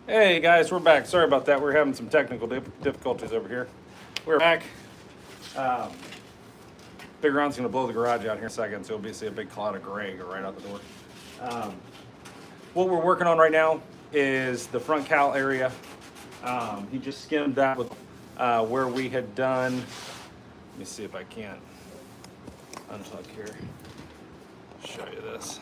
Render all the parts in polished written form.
Hey guys, we're back. Sorry about that. We're having some technical difficulties over here. We're back. Um, Big Ron's going to blow the garage out here in a second, so you'll see a big cloud of gray go right out the door. Um, what we're working on right now is the front cowl area. He just skimmed that with where we had done. Let me see if I can't unplug here. Show you this.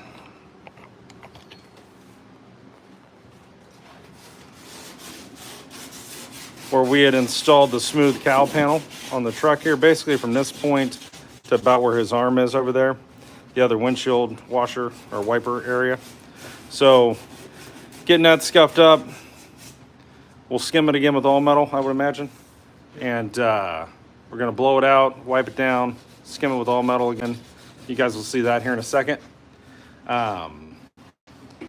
Where we had installed the smooth cowl panel on the truck here, basically from this point to about where his arm is over there, the other windshield washer or wiper area. So getting that scuffed up, we'll skim it again with all metal, I would imagine. And we're gonna blow it out, wipe it down, skim it with all metal again. You guys will see that here in a second. And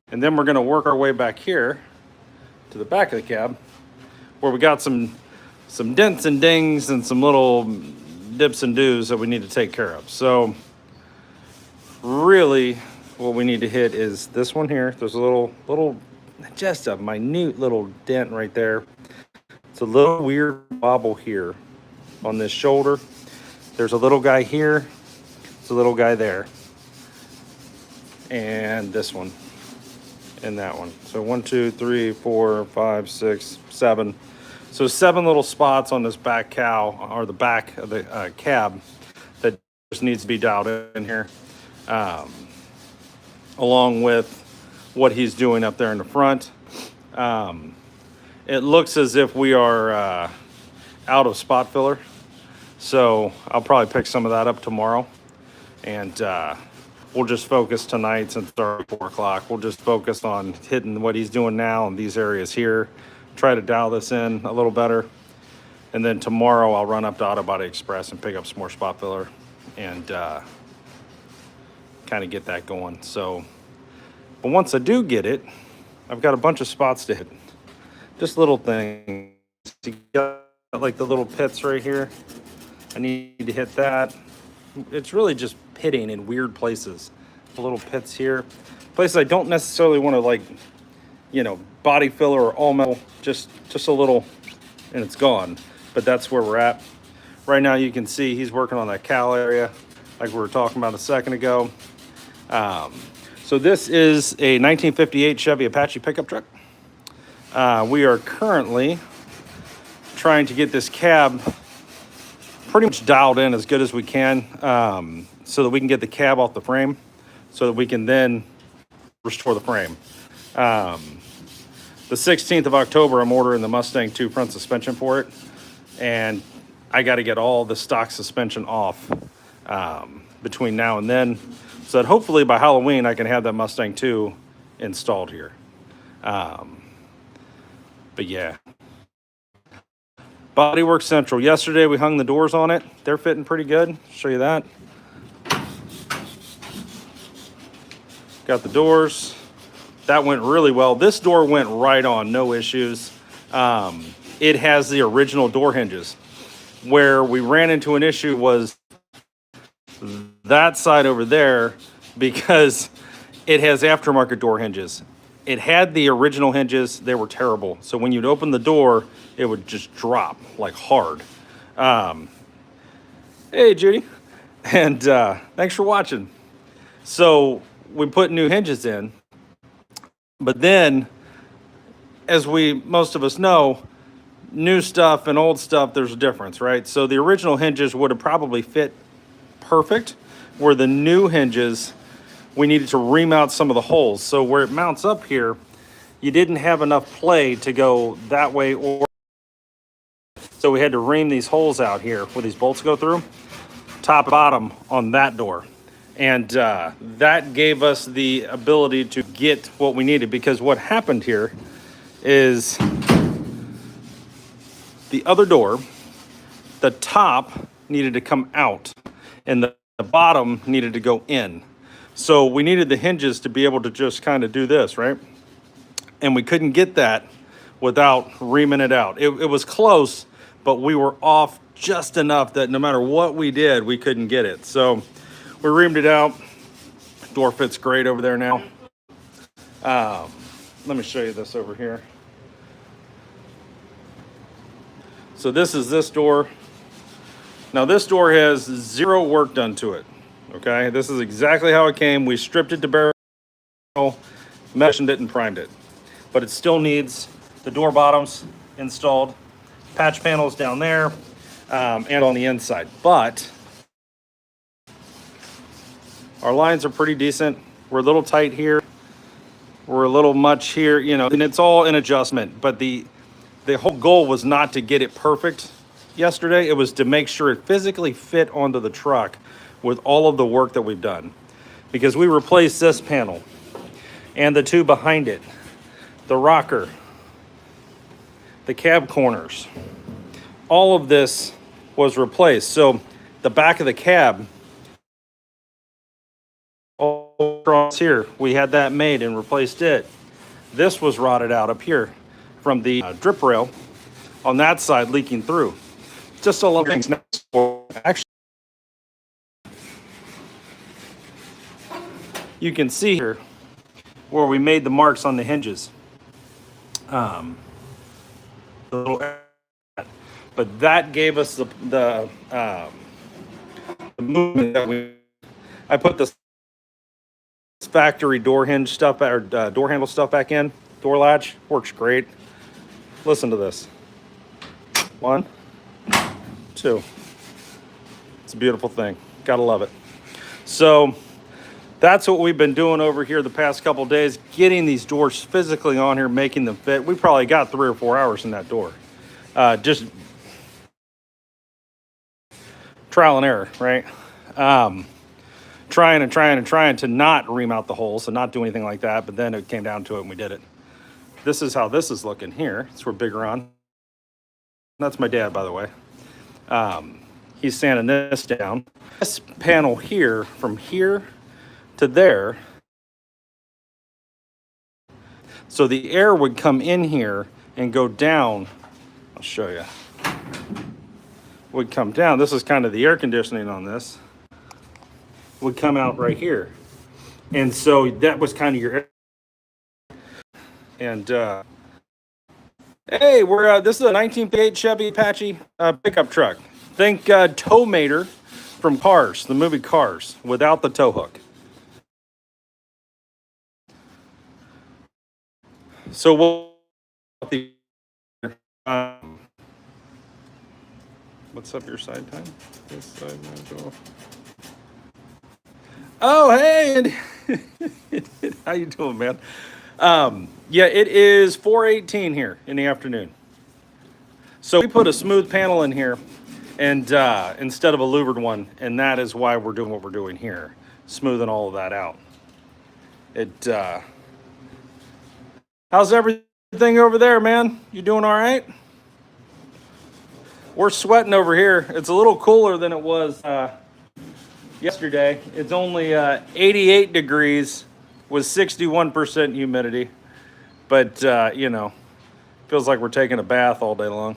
then we're gonna work our way back here to the back of the cab, where we got some dents and dings and some little dips and doos that we need to take care of. So really what we need to hit is this one here. There's a little, just a minute little dent right there. It's a little weird wobble here on this shoulder. There's a little guy here. There's a little guy there. And this one and that one. So 1, 2, 3, 4, 5, 6, 7. So 7 little spots on this back cowl, or the back of the cab, that just needs to be dialed in here, along with what he's doing up there in the front. It looks as if we are out of spot filler, so I'll probably pick some of that up tomorrow, and we'll just focus tonight, since it's already 4 o'clock. We'll just focus on hitting what he's doing now in these areas here. Try to dial this in a little better. And then tomorrow I'll run up to Auto Body Express and pick up some more spot filler and kind of get that going. So, but once I do get it, I've got a bunch of spots to hit. Just little things. You got like the little pits right here. I need to hit that. It's really just pitting in weird places. The little pits here. Places I don't necessarily want to, like, body filler or all metal, just a little, and it's gone. But that's where we're at. Right now you can see he's working on that cowl area like we were talking about a second ago. So this is a 1958 Chevy Apache pickup truck. We are currently trying to get this cab pretty much dialed in as good as we can, so that we can get the cab off the frame, so that we can then restore the frame. The 16th of October, I'm ordering the Mustang 2 front suspension for it, and I got to get all the stock suspension off between now and then, so that hopefully by Halloween I can have that Mustang 2 installed here. But yeah. Bodywork Central. Yesterday we hung the doors on it. They're fitting pretty good. I'll show you that. Got the doors. That went really well. This door went right on, no issues. It has the original door hinges. Where we ran into an issue was that side over there, because it has aftermarket door hinges. It had the original hinges. They were terrible. So when you'd open the door, it would just drop like hard. Hey, Judy. And thanks for watching. So we put new hinges in. But then, as most of us know, new stuff and old stuff, there's a difference, right? So the original hinges would have probably fit perfect, where the new hinges, we needed to remount some of the holes. So where it mounts up here, you didn't have enough play to go that way, or so we had to ream these holes out here where these bolts go through, top and bottom on that door. And that gave us the ability to get what we needed, because what happened here is the other door, the top needed to come out and the bottom needed to go in. So we needed the hinges to be able to just kind of do this, right? And we couldn't get that without reaming it out. It was close, but we were off just enough that no matter what we did, we couldn't get it. So we reamed it out. Door fits great over there now. Let me show you this over here. So this is this door. Now this door has zero work done to it. Okay, this is exactly how it came. We stripped it to barrel, meshed it and primed it. But it still needs the door bottoms installed, patch panels down there, and on the inside. But our lines are pretty decent. We're a little tight here. We're a little much here, you know, and it's all an adjustment. But the whole goal was not to get it perfect yesterday. It was to make sure it physically fit onto the truck with all of the work that we've done. Because we replaced this panel and the two behind it, the rocker, the cab corners. All of this was replaced. So the back of the cab, all across here, we had that made and replaced it. This was rotted out up here from the drip rail on that side leaking through. Just a lot of things. Actually, you can see here where we made the marks on the hinges. But that gave us the movement that I put this factory door hinge stuff or door handle stuff back in. Door latch works great. Listen to this. 1, 2. It's a beautiful thing. Gotta love it. So that's what we've been doing over here the past couple days, getting these doors physically on here, making them fit. We probably got 3 or 4 hours in that door. Just trial and error, right? Trying to not ream out the holes and not do anything like that, but then it came down to it and we did it. This is how this is looking here. It's where bigger on. That's my dad, by the way. He's sanding this down. This panel here, from here to there, so the air would come in here and go down. I'll show you. Would come down. This is kind of the air conditioning on this. Would come out right here. And so that was kind of your air. And hey, this is a 1958 Chevy Apache pickup truck. Think tow mater from Cars, the movie Cars, without the tow hook. So what's up your side time? This side module. Oh, hey, how you doing, man? Yeah, it is 4:18 here in the afternoon. So we put a smooth panel in here, and instead of a louvered one, and that is why we're doing what we're doing here, smoothing all of that out. How's everything over there, man? You doing all right? We're sweating over here. It's a little cooler than it was yesterday. It's only 88 degrees with 61% humidity. But, you know, feels like we're taking a bath all day long.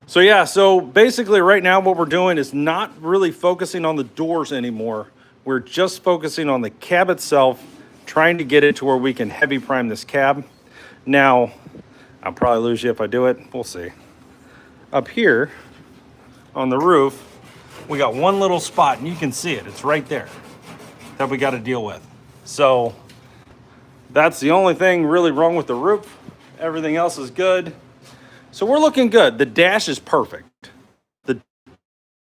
So, yeah, so basically right now what we're doing is not really focusing on the doors anymore. We're just focusing on the cab itself, trying to get it to where we can heavy prime this cab. Now, I'll probably lose you if I do it. We'll see. Up here on the roof, we got one little spot, and you can see it. It's right there that we got to deal with. So that's the only thing really wrong with the roof. Everything else is good. So we're looking good. The dash is perfect. The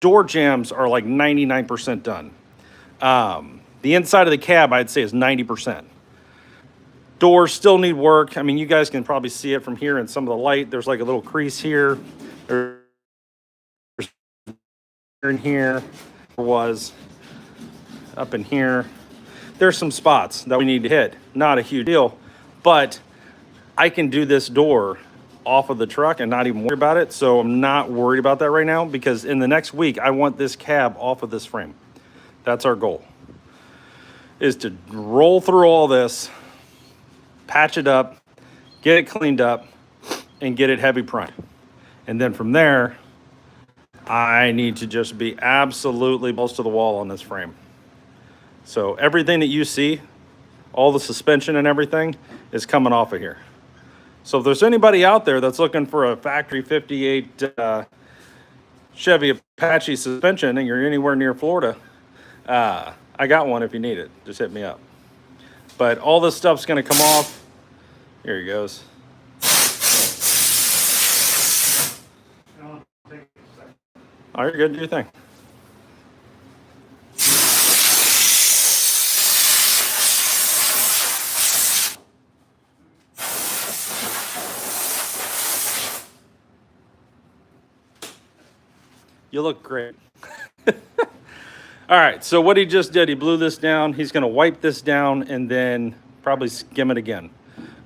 door jambs are like 99% done. The inside of the cab, I'd say, is 90%. Doors still need work. I mean, you guys can probably see it from here in some of the light. There's like a little crease here. There's in here. Was up in here. There's some spots that we need to hit. Not a huge deal, but I can do this door off of the truck and not even worry about it. So I'm not worried about that right now, because in the next week, I want this cab off of this frame. That's our goal, is to roll through all this, patch it up, get it cleaned up, and get it heavy primed. And then from there, I need to just be absolutely balls to the wall on this frame. So everything that you see, all the suspension and everything, is coming off of here. So if there's anybody out there that's looking for a factory 58 Chevy Apache suspension and you're anywhere near Florida, I got one if you need it. Just hit me up. But all this stuff's going to come off. Here he goes. Oh, you're good. Do your thing. You look great. All right, so what he just did, he blew this down. He's going to wipe this down and then probably skim it again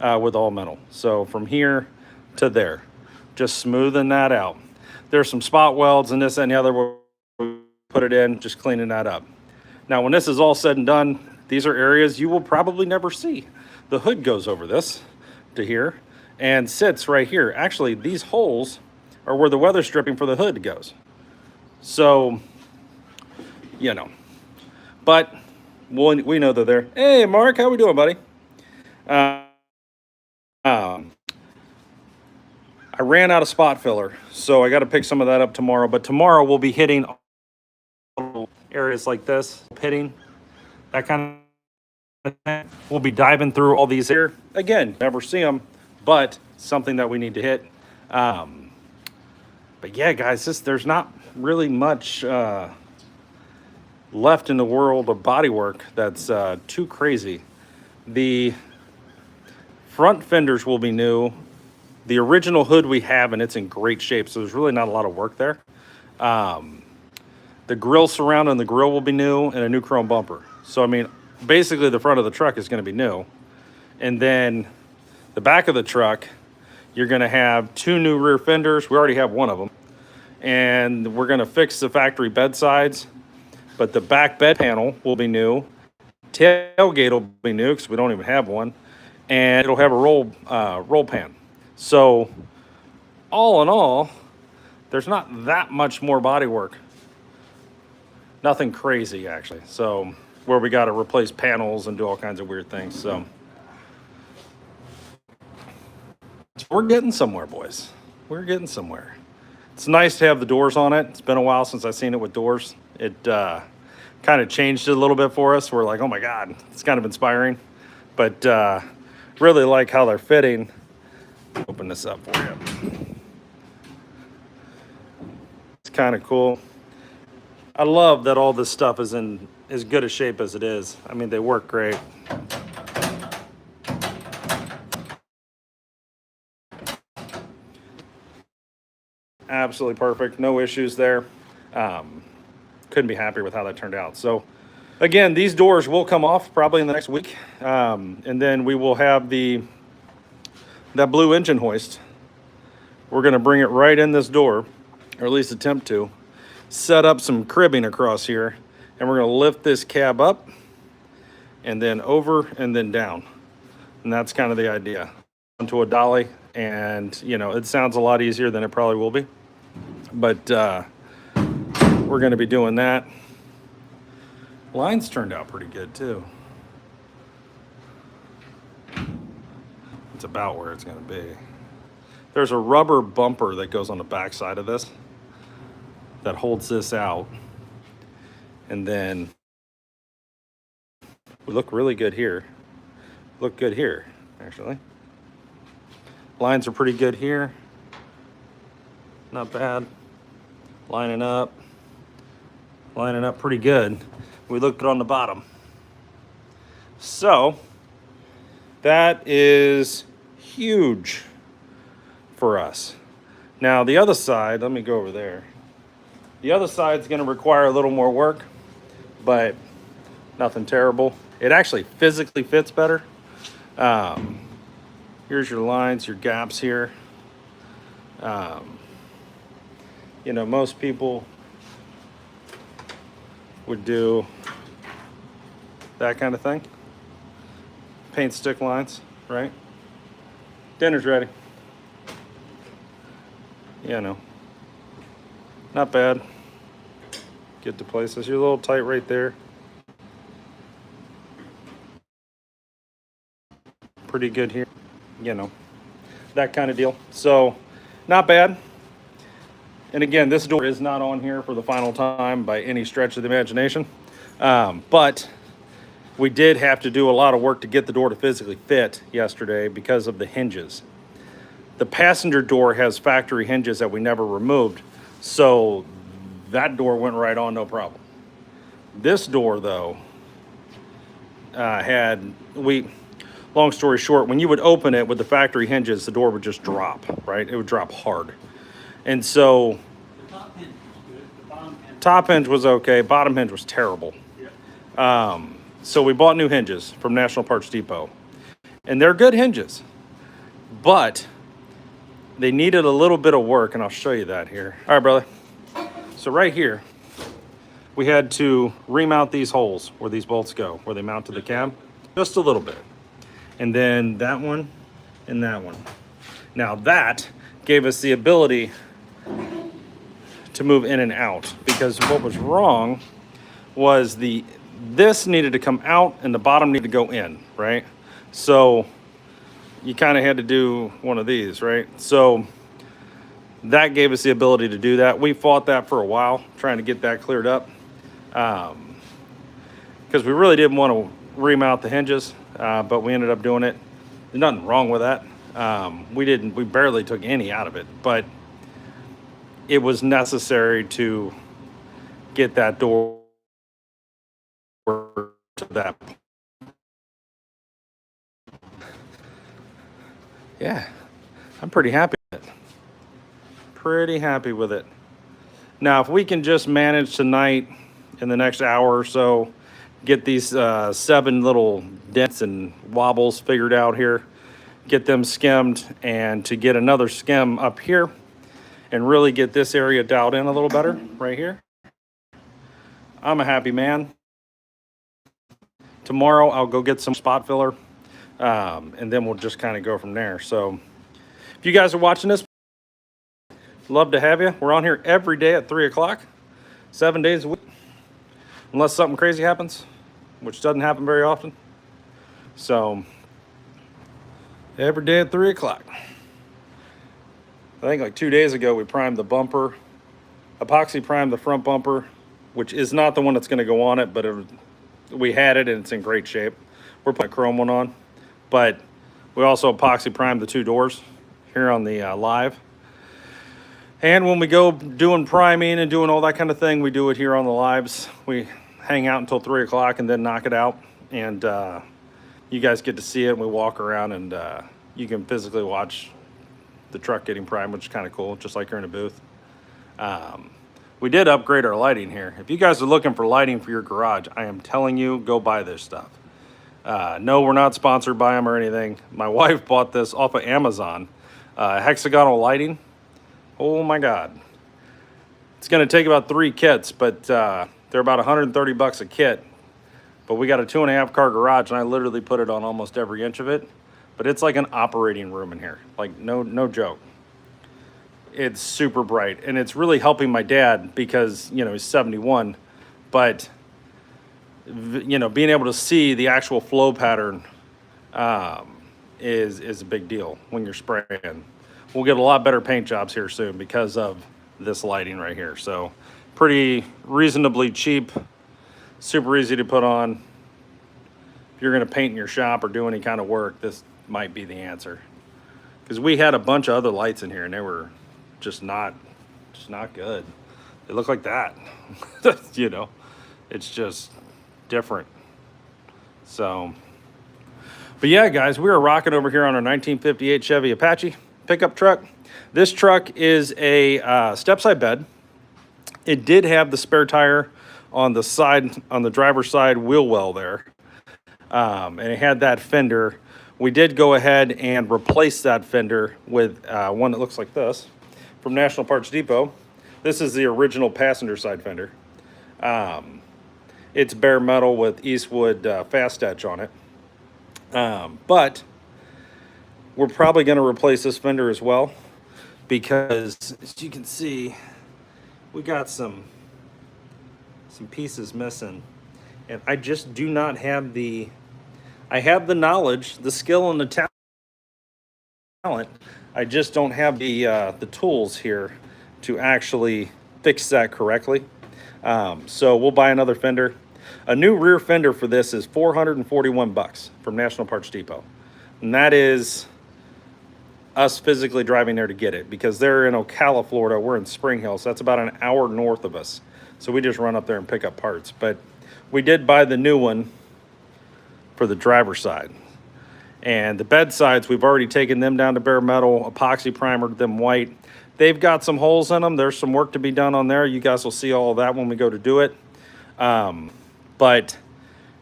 with all metal. So from here to there, just smoothing that out. There's some spot welds and this and the other. We'll put it in, just cleaning that up. Now, when this is all said and done, these are areas you will probably never see. The hood goes over this to here and sits right here. Actually, these holes are where the weather stripping for the hood goes. So, you know, but we know they're there. Hey, Mark, how we doing, buddy? I ran out of spot filler, so I got to pick some of that up tomorrow. But tomorrow we'll be hitting areas like this, pitting, that kind of thing. We'll be diving through all these here. Again, never see them, but something that we need to hit. But yeah, guys, there's not really much left in the world of bodywork that's too crazy. The front fenders will be new. The original hood we have, and it's in great shape, so there's really not a lot of work there. The grill surrounding the grill will be new, and a new chrome bumper. So, I mean, basically the front of the truck is going to be new. And then the back of the truck, you're going to have 2 new rear fenders. We already have one of them. And we're going to fix the factory bed sides. But the back bed panel will be new. Tailgate will be new because we don't even have one. And it'll have a roll pan. So, all in all, there's not that much more body work. Nothing crazy, actually. So, where we got to replace panels and do all kinds of weird things. So, we're getting somewhere, boys. We're getting somewhere. It's nice to have the doors on it. It's been a while since I've seen it with doors. It kind of changed it a little bit for us. We're like, oh my God, it's kind of inspiring. But really like how they're fitting. Open this up for you. It's kind of cool. I love that all this stuff is in as good a shape as it is. I mean, they work great. Absolutely perfect. No issues there. Couldn't be happier with how that turned out. So, again, these doors will come off probably in the next week. And then we will have that blue engine hoist. We're going to bring it right in this door, or at least attempt to. Set up some cribbing across here, and we're going to lift this cab up and then over and then down. And that's kind of the idea. Onto a dolly, and you know, it sounds a lot easier than it probably will be. But we're going to be doing that. Lines turned out pretty good too. It's about where it's going to be. There's a rubber bumper that goes on the back side of this that holds this out. And then we look really good here. Look good here, actually. Lines are pretty good here. Not bad. Lining up pretty good. We look good on the bottom. So that is huge for us. Now the other side, let me go over there. The other side's going to require a little more work, but nothing terrible. It actually physically fits better. Here's your lines, your gaps here. You know, most people would do that kind of thing. Paint stick lines, right? Dinner's ready. You know, not bad. Get to places. You're a little tight right there. Pretty good here. You know, that kind of deal. So not bad. And again, this door is not on here for the final time by any stretch of the imagination. But we did have to do a lot of work to get the door to physically fit yesterday because of the hinges. The passenger door has factory hinges that we never removed. So that door went right on, no problem. This door, though, long story short, when you would open it with the factory hinges, the door would just drop, right? It would drop hard. And so The top hinge was good. The bottom hinge. top hinge was okay, bottom hinge was terrible. Yeah. So we bought new hinges from National Parts Depot. And they're good hinges, but they needed a little bit of work, and I'll show you that here. All right, brother. So right here, we had to remount these holes where these bolts go, where they mount to the cab, just a little bit. And then that one and that one. Now that gave us the ability to move in and out, because what was wrong was this needed to come out and the bottom needed to go in, right? So you kind of had to do one of these, right? So that gave us the ability to do that. We fought that for a while, trying to get that cleared up, because we really didn't want to remount the hinges, but we ended up doing it. There's nothing wrong with that. We barely took any out of it, but it was necessary to get that door to that. Yeah, I'm pretty happy with it. Pretty happy with it. Now, if we can just manage tonight, in the next hour or so, get these 7 little dents and wobbles figured out here, get them skimmed, and to get another skim up here, and really get this area dialed in a little better right here, I'm a happy man. Tomorrow I'll go get some spot filler, and then we'll just kind of go from there. So if you guys are watching this, love to have you. We're on here every day at 3 o'clock, 7 days a week, unless something crazy happens, which doesn't happen very often. So every day at 3 o'clock. I think like 2 days ago, we primed the bumper, epoxy primed the front bumper, which is not the one that's going to go on it, but we had it and it's in great shape. We're putting a chrome one on, but we also epoxy primed the 2 doors here on the live. And when we go doing priming and doing all that kind of thing, we do it here on the lives. We hang out until 3 o'clock and then knock it out. And you guys get to see it. And we walk around and you can physically watch the truck getting primed, which is kind of cool, just like you're in a booth. We did upgrade our lighting here. If you guys are looking for lighting for your garage, I am telling you, go buy this stuff. No, we're not sponsored by them or anything. My wife bought this off of Amazon. Hexagonal lighting. Oh my God. It's gonna take about 3 kits, but they're about 130 bucks a kit. But we got a 2.5 car garage and I literally put it on almost every inch of it. But it's like an operating room in here. Like no joke. It's super bright and it's really helping my dad because, you know, he's 71, but you know, being able to see the actual flow pattern is a big deal when you're spraying. We'll get a lot better paint jobs here soon because of this lighting right here. So pretty reasonably cheap, super easy to put on. If you're gonna paint in your shop or do any kind of work, this might be the answer. Because we had a bunch of other lights in here and they were just not good. They look like that. You know, it's just different. So, but yeah, guys, we are rocking over here on our 1958 Chevy Apache pickup truck. This truck is a step-side bed. It did have the spare tire on the side, on the driver's side wheel well there. And it had that fender. We did go ahead and replace that fender with one that looks like this from National Parts Depot. This is the original passenger side fender. It's bare metal with Eastwood fast etch on it. But we're probably going to replace this fender as well because, as you can see, we got some pieces missing. And I just do not have I have the knowledge, the skill, and the talent talent. I just don't have the tools here to actually fix that correctly. So we'll buy another fender. A new rear fender for this is $441 from National Parts Depot. And that is us physically driving there to get it, because they're in Ocala, Florida. We're in Spring Hill, so that's about an hour north of us. So we just run up there and pick up parts. But we did buy the new one for the driver's side. And the bed sides, we've already taken them down to bare metal, epoxy primered them white. They've got some holes in them. There's some work to be done on there. You guys will see all of that when we go to do it. But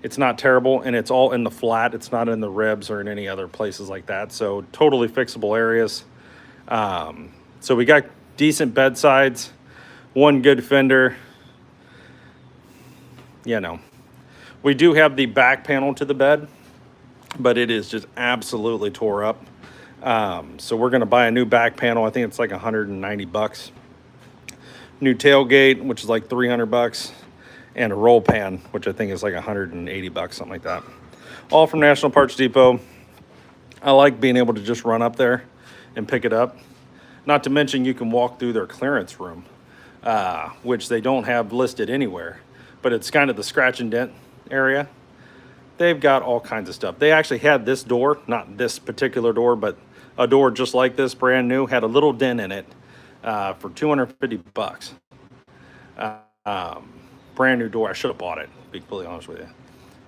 it's not terrible, and it's all in the flat. It's not in the ribs or in any other places like that. So totally fixable areas. So we got decent bed sides, one good fender. You know, we do have the back panel to the bed, but it is just absolutely tore up. So we're going to buy a new back panel. I think it's like $190. New tailgate, which is like $300, and a roll pan, which I think is like $180, something like that. All from National Parts Depot. I like being able to just run up there and pick it up. Not to mention you can walk through their clearance room, which they don't have listed anywhere, but it's kind of the scratch and dent area. They've got all kinds of stuff. They actually had this door, not this particular door, but a door just like this, brand new, had a little dent in it for $250. Brand new door. I should have bought it, to be completely honest with you.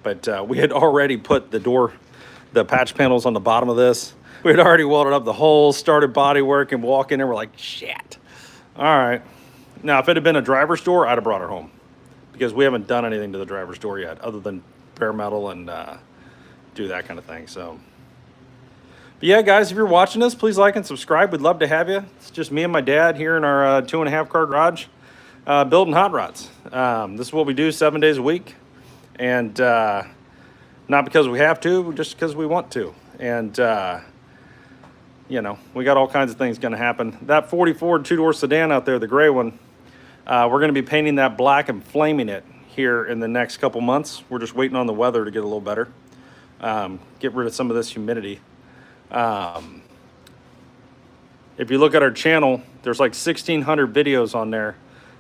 But we had already put the patch panels on the bottom of this. We had already welded up the holes, started Bodywork, and walk in there, we're like, shit. All right. Now, if it had been a driver's door, I'd have brought her home, because we haven't done anything to the driver's door yet, other than bare metal and do that kind of thing. So, but yeah, guys, if you're watching this, please like and subscribe. We'd love to have you. It's just me and my dad here in our 2.5 car garage building hot rods. This is what we do 7 days a week, and not because we have to, just because we want to. And you know, we got all kinds of things going to happen. That 40 Ford two-door sedan out there, the gray one, we're going to be painting that black and flaming it here in the next couple months. We're just waiting on the weather to get a little better. Get rid of some of this humidity. If you look at our channel, there's like 1,600 videos on there.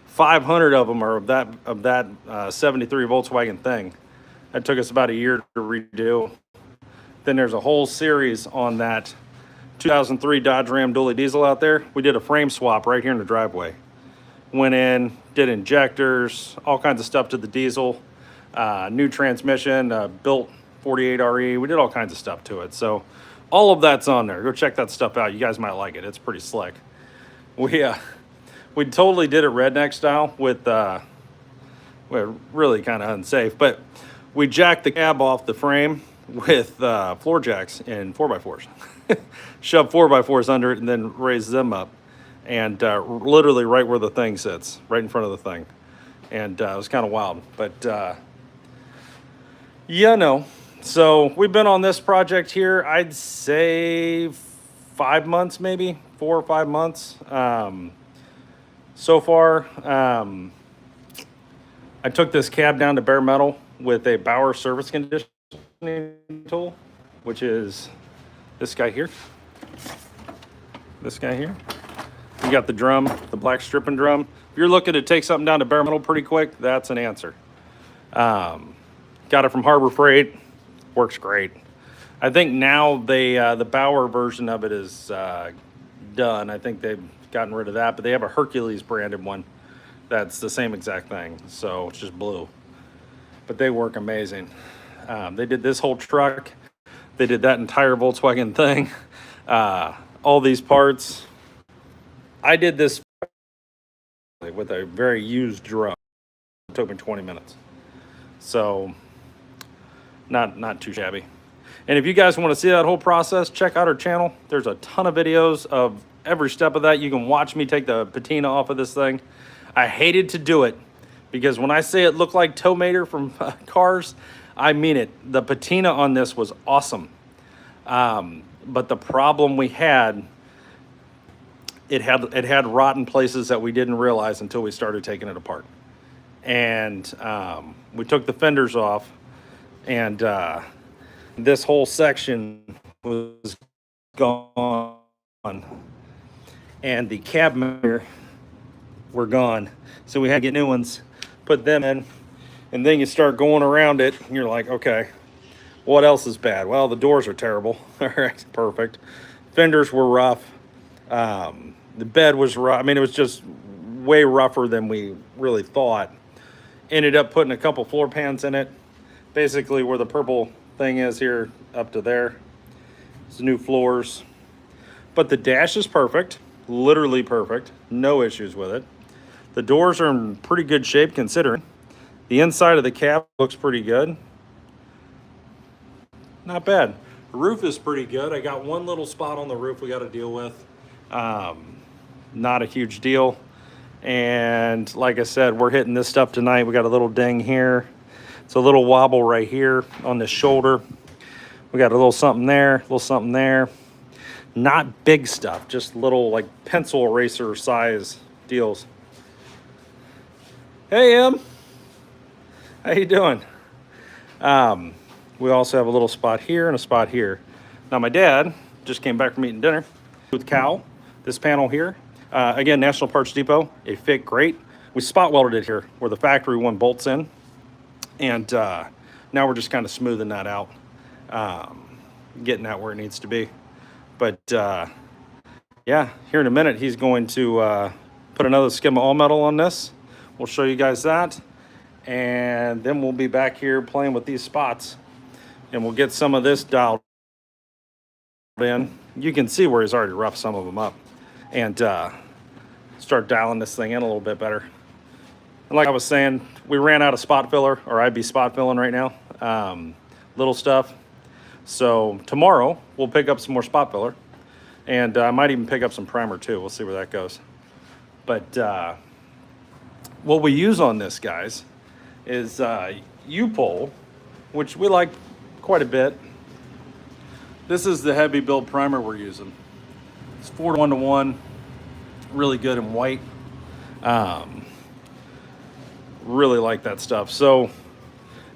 500 of them are of that 73 Volkswagen thing. That took us about a year to redo. Then there's a whole series on that 2003 Dodge Ram dually diesel out there. We did a frame swap right here in the driveway. Went in, did injectors, all kinds of stuff to the diesel, new transmission, built 48RE. We did all kinds of stuff to it. So all of that's on there. Go check that stuff out. You guys might like it. It's pretty slick. We totally did it redneck style with, well, really kind of unsafe, but we jacked the cab off the frame with floor jacks and 4x4s. Shoved 4x4s under it and then raised them up. And literally right where the thing sits, right in front of the thing. And it was kind of wild. But, yeah, no. So we've been on this project here, I'd say 5 months, maybe 4 or 5 months. So far, I took this cab down to bare metal with a Bauer service conditioning tool, which is this guy here. This guy here. You got the drum, the black stripping drum. If you're looking to take something down to bare metal pretty quick, that's an answer. Got it from Harbor Freight. Works great. I think now the Bauer version of it is done. I think they've gotten rid of that, but they have a Hercules branded one that's the same exact thing. So it's just blue. But they work amazing. They did this whole truck. They did that entire Volkswagen thing. All these parts. I did this with a very used drum. It took me 20 minutes. So not too shabby. And if you guys want to see that whole process, check out our channel. There's a ton of videos of every step of that. You can watch me take the patina off of this thing. I hated to do it because when I say it looked like tow mater from Cars, I mean it. The patina on this was awesome. But the problem we had, it had rotten places that we didn't realize until we started taking it apart. And we took the fenders off, and this whole section was gone. and the cab mirror were gone. So we had to get new ones, put them in, and then you start going around it, and you're like, okay, what else is bad? Well, the doors are terrible. All right, perfect. Fenders were rough. The bed was rough. I mean, it was just way rougher than we really thought. Ended up putting a couple floor pans in it. Basically where the purple thing is here up to there. It's new floors. But the dash is perfect. Literally perfect. No issues with it. The doors are in pretty good shape considering. The inside of the cab looks pretty good. Not bad. The roof is pretty good. I got one little spot on the roof we got to deal with. Not a huge deal. And like I said, we're hitting this stuff tonight. We got a little ding here. It's a little wobble right here on this shoulder. We got a little something there, a little something there. Not big stuff, just little like pencil eraser size deals. Hey, Em. How you doing? We also have a little spot here and a spot here. Now, my dad just came back from eating dinner with Cal. This panel here, again, National Parts Depot. It fit great. We spot welded it here where the factory one bolts in. And now we're just kind of smoothing that out, getting that where it needs to be. But yeah, here in a minute, he's going to put another skim of all metal on this. We'll show you guys that. And then we'll be back here playing with these spots. And we'll get some of this dialed in. You can see where he's already roughed some of them up. And start dialing this thing in a little bit better. And like I was saying, we ran out of spot filler, or I'd be spot filling right now. Little stuff. So tomorrow, we'll pick up some more spot filler. And I might even pick up some primer too. We'll see where that goes. But what we use on this, guys, is U-pole, which we like quite a bit. This is the heavy build primer we're using. It's 4:1:1, really good in white. Really like that stuff. So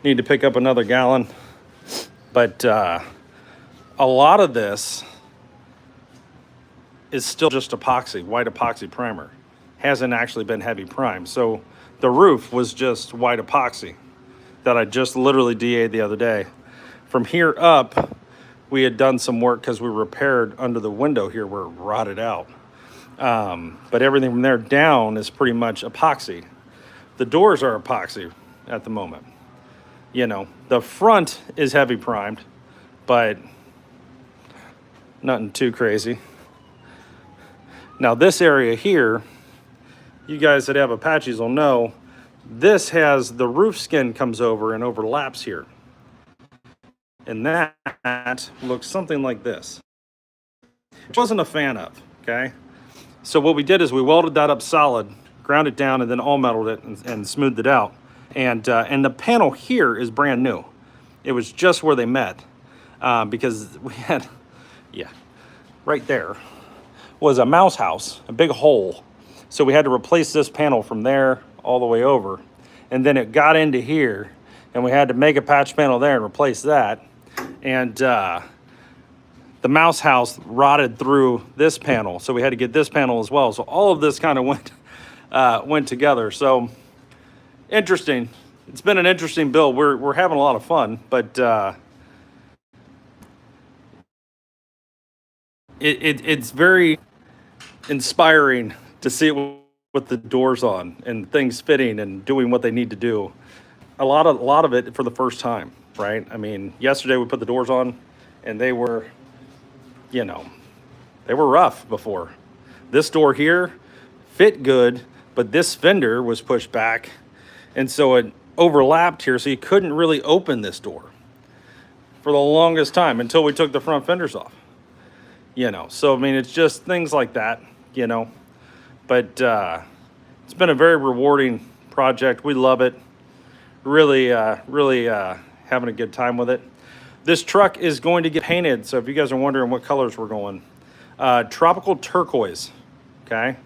need to pick up another gallon. But a lot of this is still just epoxy, white epoxy primer. Hasn't actually been heavy primed. So the roof was just white epoxy that I just literally DA'd the other day. From here up, we had done some work because we repaired under the window here where it rotted out. But everything from there down is pretty much epoxy. The doors are epoxy at the moment. You know, the front is heavy primed, but nothing too crazy. Now this area here, you guys that have Apaches will know, this has the roof skin comes over and overlaps here. And that looks something like this. Which I wasn't a fan of, okay? So what we did is we welded that up solid, ground it down, and then all metaled it and smoothed it out. And the panel here is brand new. It was just where they met because we had, yeah, right there was a mouse house, a big hole. So we had to replace this panel from there all the way over. And then it got into here and we had to make a patch panel there and replace that. And the mouse house rotted through this panel. So we had to get this panel as well. So all of this kind of went together. So interesting. It's been an interesting build. We're having a lot of fun, but it's very inspiring to see it with the doors on and things fitting and doing what they need to do. A lot of it for the first time, right? I mean, yesterday we put the doors on and they were, you know, they were rough before. This door here fit good, but this fender was pushed back. And so it overlapped here, so you couldn't really open this door for the longest time until we took the front fenders off. You know, so I mean, it's just things like that, you know. But it's been a very rewarding project. We love it. Really having a good time with it. This truck is going to get painted, so if you guys are wondering what colors we're going, tropical turquoise, okay,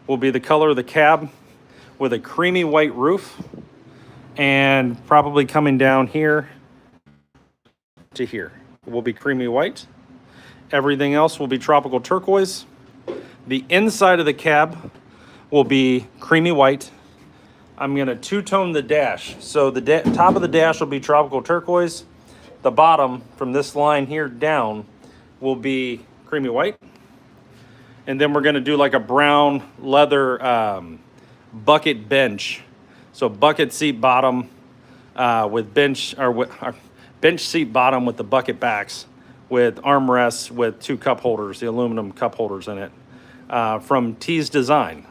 will be the color of the cab with a creamy white roof and probably coming down here to here. It will be creamy white. Everything else will be tropical turquoise. The inside of the cab will be creamy white. I'm gonna two-tone the dash. So the top of the dash will be tropical turquoise. The bottom, from this line here down, will be creamy white. And then we're gonna do like a brown leather bucket bench. So bucket seat bottom with bench, bench seat bottom with the bucket backs with armrests with 2 cup holders, the aluminum cup holders in it. From T's Design.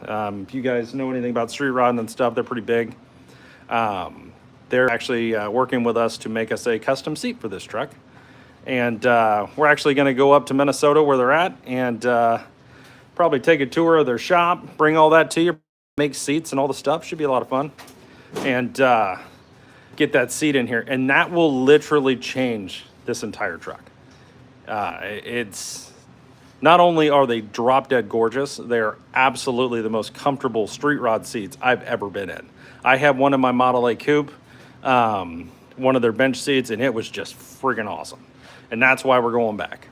If you guys know anything about street rodding and stuff, they're pretty big. They're actually working with us to make us a custom seat for this truck. And we're actually going to go up to Minnesota where they're at and probably take a tour of their shop, bring all that to you, make seats and all the stuff. Should be a lot of fun. And get that seat in here. And that will literally change this entire truck. It's... Not only are they drop dead gorgeous, they're absolutely the most comfortable street rod seats I've ever been in. I have one in my Model A Coupe, one of their bench seats, and it was just friggin' awesome. And that's why we're going back.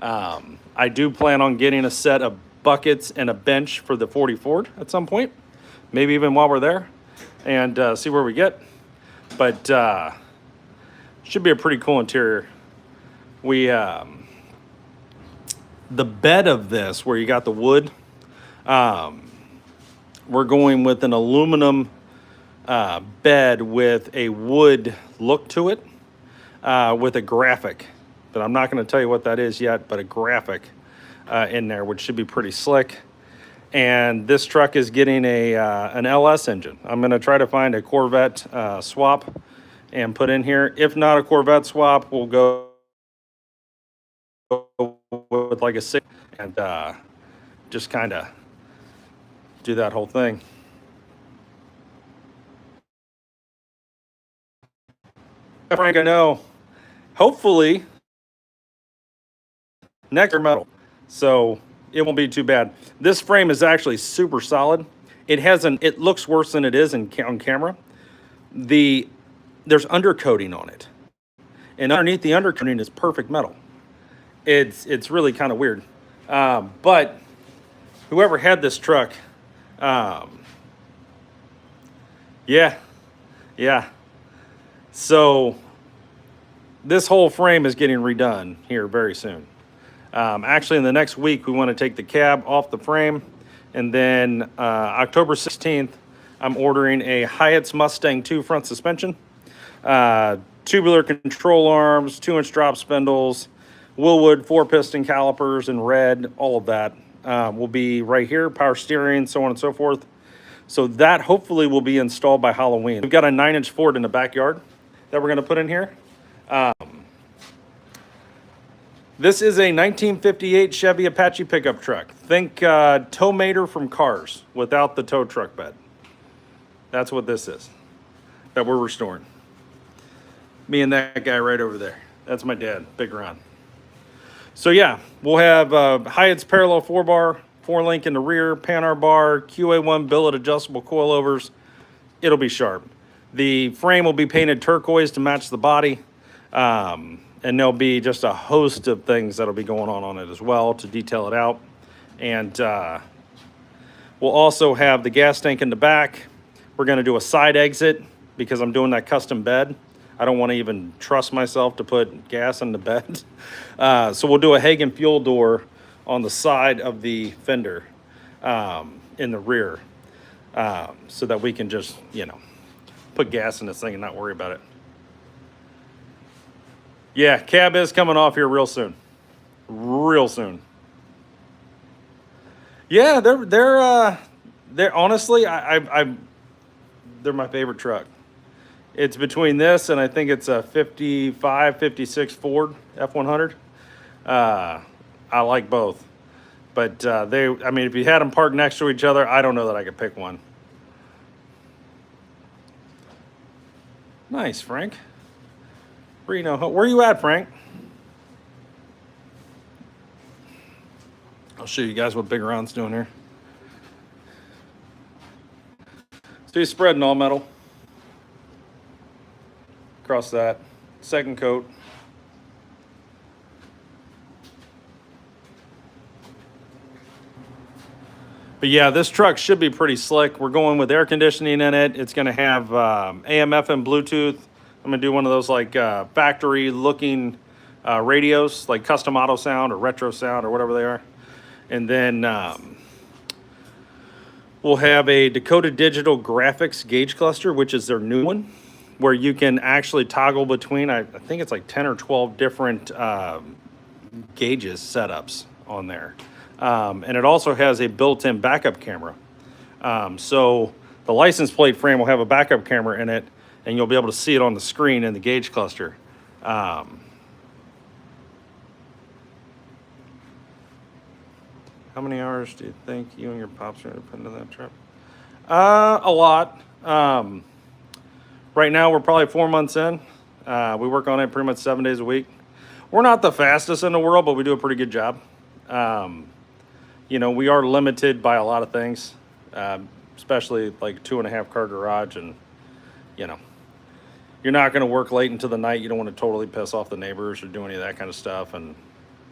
I do plan on getting a set of buckets and a bench for the 40 Ford at some point, maybe even while we're there, and see where we get. But should be a pretty cool interior. The bed of this, where you got the wood, we're going with an aluminum bed with a wood look to it, with a graphic. But I'm not going to tell you what that is yet, but a graphic in there, which should be pretty slick. And this truck is getting an LS engine. I'm going to try to find a Corvette swap and put in here. If not a Corvette swap, we'll go with like a 6 and just kind of do that whole thing. Frank, I know. Hopefully next year metal, so it won't be too bad. This frame is actually super solid. It looks worse than it is on camera. There's undercoating on it, and underneath the undercoating is perfect metal. It's really kind of weird. But whoever had this truck, yeah. So this whole frame is getting redone here very soon. Actually, in the next week, we want to take the cab off the frame. And then October 16th, I'm ordering a Hyatt's Mustang 2 front suspension, tubular control arms, 2-inch drop spindles, Willwood 4-piston calipers in red, all of that will be right here, power steering, so on and so forth. So that hopefully will be installed by Halloween. We've got a 9-inch Ford in the backyard that we're going to put in here. This is a 1958 Chevy Apache pickup truck. Think tow-mater from Cars without the tow truck bed. That's what this is that we're restoring. Me and that guy right over there. That's my dad, Big Ron. So yeah, we'll have Hyatt's parallel 4-bar, 4-link in the rear, Panhard bar, QA1 billet adjustable coilovers. It'll be sharp. The frame will be painted turquoise to match the body. And there'll be just a host of things that'll be going on it as well to detail it out. And we'll also have the gas tank in the back. We're going to do a side exit because I'm doing that custom bed. I don't want to even trust myself to put gas in the bed. So we'll do a Hagen fuel door on the side of the fender in the rear so that we can just, put gas in this thing and not worry about it. Yeah, cab is coming off here real soon. Real soon. Yeah, they're honestly, they're my favorite truck. It's between this and I think it's a 55, 56 Ford F100. I like both. But if you had them parked next to each other, I don't know that I could pick one. Nice, Frank. Where are you at, Frank? I'll show you guys what Big Ron's doing here. So he's spreading all metal across that. Second coat. But yeah, this truck should be pretty slick. We're going with air conditioning in it. It's going to have AM, FM, Bluetooth. I'm going to do one of those like factory looking radios, like custom auto sound or retro sound or whatever they are. And then we'll have a Dakota Digital Graphics gauge cluster, which is their new one, where you can actually toggle between, I think it's like 10 or 12 different gauges setups on there. And it also has a built-in backup camera. So the license plate frame will have a backup camera in it, and you'll be able to see it on the screen in the gauge cluster. How many hours do you think you and your pops are going to put into that trip? A lot. Right now, we're probably 4 months in. We work on it pretty much 7 days a week. We're not the fastest in the world, but we do a pretty good job. You know, we are limited by a lot of things, especially like 2.5 car garage, and you know, you're not going to work late into the night. You don't want to totally piss off the neighbors or do any of that kind of stuff. And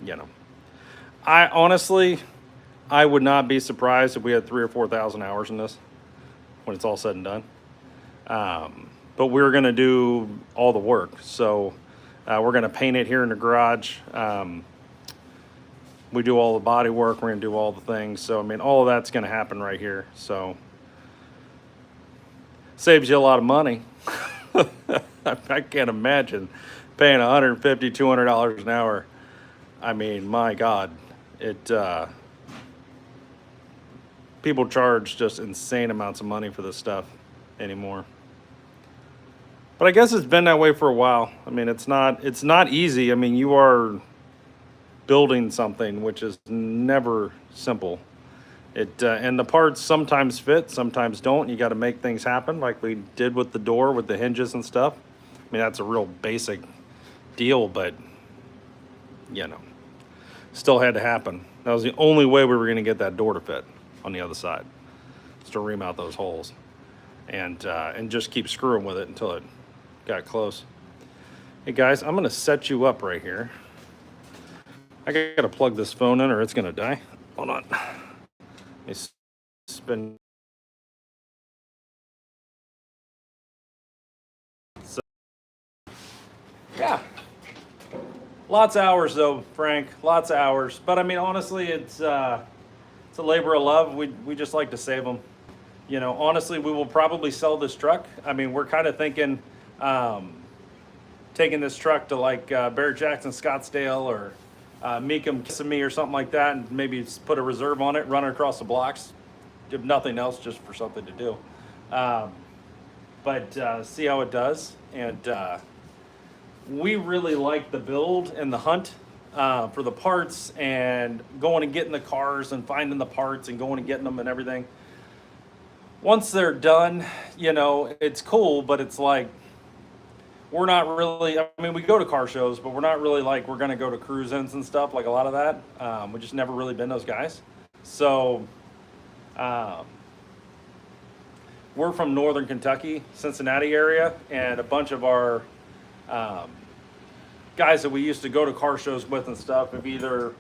you know, I honestly would not be surprised if we had 3,000 or 4,000 hours in this when it's all said and done. But we're going to do all the work, so we're going to paint it here in the garage. We do all the body work. We're going to do all the things. So, I mean, all of that's going to happen right here. So, saves you a lot of money. I can't imagine paying $150, $200 an hour. I mean, my God, people charge just insane amounts of money for this stuff anymore. But I guess it's been that way for a while. I mean, it's not easy. I mean, you are building something which is never simple. And the parts sometimes fit, sometimes don't. You got to make things happen, like we did with the door, with the hinges and stuff. I mean, that's a real basic deal, but you know, still had to happen. That was the only way we were going to get that door to fit on the other side, is to ream out those holes and just keep screwing with it until it got close. Hey guys, I'm going to set you up right here. I got to plug this phone in or it's going to die. Hold on. Let me spin. So, yeah. Lots of hours though, Frank. Lots of hours. But I mean, honestly, it's a labor of love. We just like to save them. You know, honestly, we will probably sell this truck. I mean, we're kind of thinking taking this truck to like Barrett Jackson, Scottsdale, or Meekum, Kissimmee, or something like that, and maybe put a reserve on it, run it across the blocks. If nothing else, just for something to do. But see how it does. And we really like the build and the hunt for the parts, and going and getting the cars and finding the parts and going and getting them and everything. Once they're done, you know, it's cool, but it's like, we're not really, I mean, we go to car shows, but we're not really like, we're going to go to cruise-ins and stuff, like a lot of that. We just never really been those guys. So, we're from northern Kentucky, Cincinnati area, and a bunch of our guys that we used to go to car shows with and stuff have either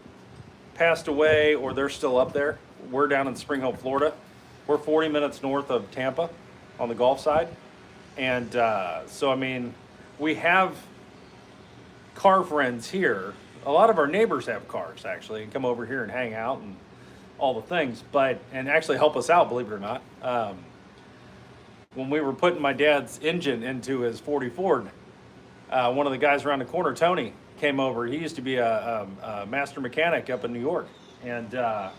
passed away or they're still up there. We're down in Spring Hill, Florida. We're 40 minutes north of Tampa on the Gulf side. And so, I mean, we have car friends here. A lot of our neighbors have cars, actually, and come over here and hang out and all the things, and actually help us out, believe it or not. When we were putting my dad's engine into his 40 Ford, one of the guys around the corner, Tony, came over. He used to be a master mechanic up in New York, and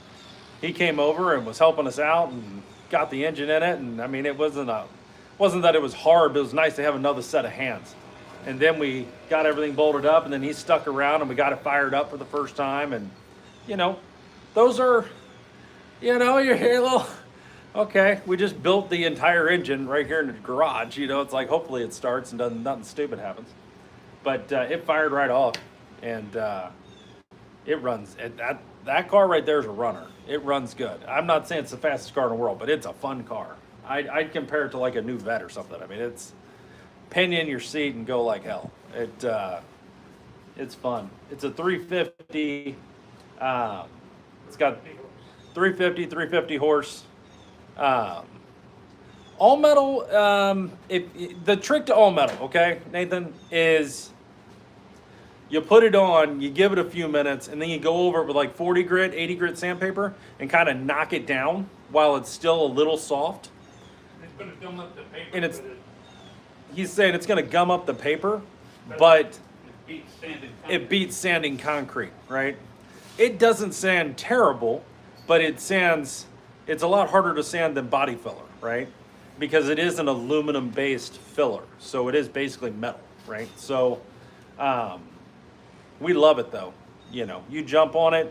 he came over and was helping us out and got the engine in it. And I mean, it wasn't that it was hard, but it was nice to have another set of hands. And then we got everything bolted up, and then he stuck around and we got it fired up for the first time. And you know, those are, you know, you're a little, okay, we just built the entire engine right here in the garage. You know, it's like, hopefully it starts and nothing stupid happens. But it fired right off, and it runs. That car right there is a runner. It runs good. I'm not saying it's the fastest car in the world, but it's a fun car. I'd compare it to like a new Vet or something. I mean, it's pinion your seat and go like hell. It's fun. It's a 350. It's got 350 horse. All metal, the trick to all metal, okay, Nathan, is you put it on, you give it a few minutes, and then you go over it with like 40 grit, 80 grit sandpaper and kind of knock it down while it's still a little soft. It's gonna gum up the paper. And it's- but He's saying it's going to gum up the paper, but it beats sanding. it beats sanding concrete, right? It doesn't sand terrible, but it's a lot harder to sand than body filler, right? Because it is an aluminum based filler. So it is basically metal, right? So we love it though. You know, you jump on it,